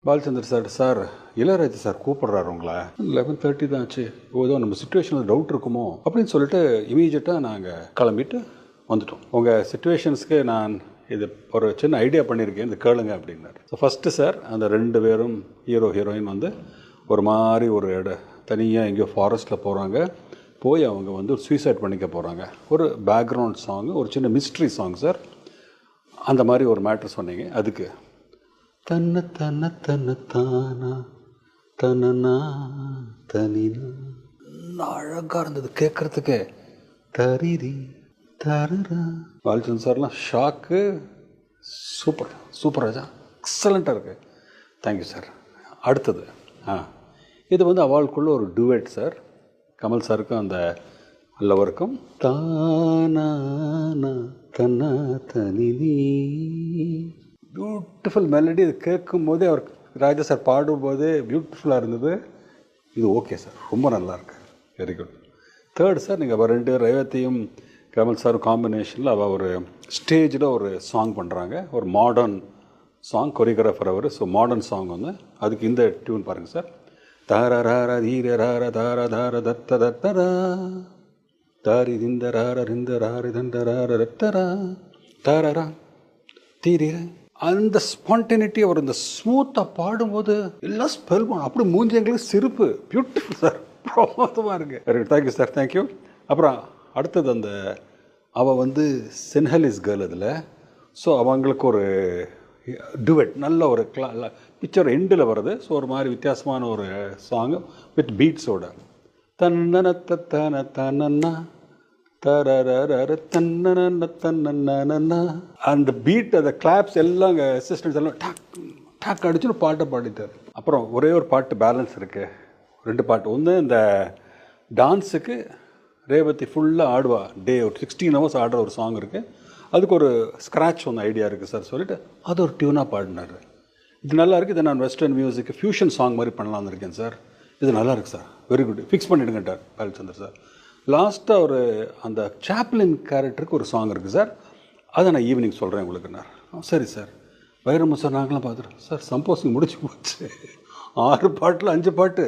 Balachander sir, sir Ilaiyaraaja sir கூப்பிட்றாரு உங்களை. 11:30 தான் ஆச்சு. ஏதோ நம்ம சுச்சுவேஷனில் டவுட் இருக்குமோ அப்படின்னு சொல்லிட்டு இமீடியட்டாக நாங்கள் கிளம்பிட்டு வந்துட்டோம். உங்கள் சுச்சுவேஷன்ஸ்க்கு நான் இது ஒரு சின்ன ஐடியா பண்ணியிருக்கேன், இது கேளுங்க அப்படின்னாரு. ஸோ ஃபஸ்ட்டு சார் அந்த 2 பேரும் ஹீரோ ஹீரோயின் வந்து ஒரு மாதிரி ஒரு தனியாக எங்கேயோ ஃபாரஸ்ட்டில் போகிறாங்க. போய் அவங்க வந்து ஒரு சூசைட் பண்ணிக்க போகிறாங்க. ஒரு பேக்ரவுண்ட் சாங், ஒரு சின்ன மிஸ்ட்ரி சாங் சார். அந்த மாதிரி ஒரு மேட்ரு சொன்னீங்க. அதுக்கு தன்ன தன்ன தன்ன தானா தனனா தனினா அழகாக இருந்தது கேட்குறதுக்கு. தரிரி தரரா. பாலச்சந்திரன் சார்லாம் ஷாக்கு. சூப்பர் சூப்பர் ராஜா, எக்ஸலண்ட்டாக இருக்குது. Thank you sir. அடுத்தது இது வந்து அவளுக்குள்ள ஒரு டுவேட் சார். கமல் சாருக்கும் அந்த லவருக்கும். தானா தன்னா தனி பியூட்டிஃபுல் மெலடி. இது கேட்கும் போதே அவர் ராஜா சார் பாடும்போதே பியூட்டிஃபுல்லாக இருந்தது. இது ஓகே சார், ரொம்ப நல்லாயிருக்கு. Very good. தேர்ட் சார், நீங்கள் 2 ரேவதியும் கமல் சார் காம்பினேஷனில் அவள் ஒரு ஸ்டேஜில் ஒரு சாங் பண்ணுறாங்க. ஒரு மாடர்ன் சாங், கொரியோகிராஃபர் அவர். ஸோ மாடர்ன் சாங் வந்து அதுக்கு இந்த டியூன் பாருங்கள் சார். தார தீர ரார தார தார தத்த தத்தரா தாரி திந்த ரார ரிந்த ராரி தந்த ரார ரத்தரா தாரரா தீர. அந்த ஸ்பான்டெனிட்டி அவர் இந்த ஸ்மூத்தாக பாடும்போது எல்லாம் ஸ்பெல் பண்ண அப்படி மூஞ்சி எங்களுக்கு சிரிப்பு. பியூட்டிஃபுல் சார், பிரமாதமாக இருக்குது. Very good, thank you sir, thank you. அப்புறம் அடுத்தது அந்த அவள் வந்து சென்ஹலிஸ் கேர்ள் அதில். ஸோ அவங்களுக்கு ஒரு டுவெட், நல்ல ஒரு பிக்சர் எண்டில் வருது. ஸோ ஒரு மாதிரி வித்தியாசமான ஒரு சாங்கு வித் பீட்ஸோட. தன்னன தன தனன்னா தரரர தன்னன தன்னன்னா அந்த பீட், அந்த கிளாப்ஸ் எல்லாம் அங்கே அசிஸ்டன்ஸ் எல்லாம் டாக் டாக் அடிச்சுன்னு பாட்டை பாடிட்டார். அப்புறம் ஒரே ஒரு பாட்டு பேலன்ஸ் இருக்குது, 2 பாட்டு. ஒன்று இந்த டான்ஸுக்கு ரேவதி ஃபுல்லாக ஆடுவா, டே ஒரு 16 hours ஆடுற ஒரு சாங் இருக்குது. அதுக்கு ஒரு ஸ்க்ராட்ச் ஒன்று ஐடியா இருக்குது சார் சொல்லிவிட்டு அது ஒரு டியூனாக பாடினார். இது நல்லா இருக்குது. இதை நான் வெஸ்டர்ன் மியூசிக் ஃபியூஷன் சாங் மாதிரி பண்ணலான்னு இருக்கேன் சார். இது நல்லா இருக்குது சார், வெரி குட், ஃபிக்ஸ் பண்ணிவிடுங்கட்டார் பாலச்சந்தர் சார். லாஸ்ட்டாக ஒரு அந்த சாப்ளின் கேரக்டருக்கு ஒரு சாங் இருக்குது சார். அதை நான் ஈவினிங் சொல்கிறேன் உங்களுக்குன்னார். சரி சார். வைரமு சார் நாங்களாம் பார்த்துட்டோம் சார். சம்போசிங் முடிச்சு 6 பாட்டில் 5 பாட்டு.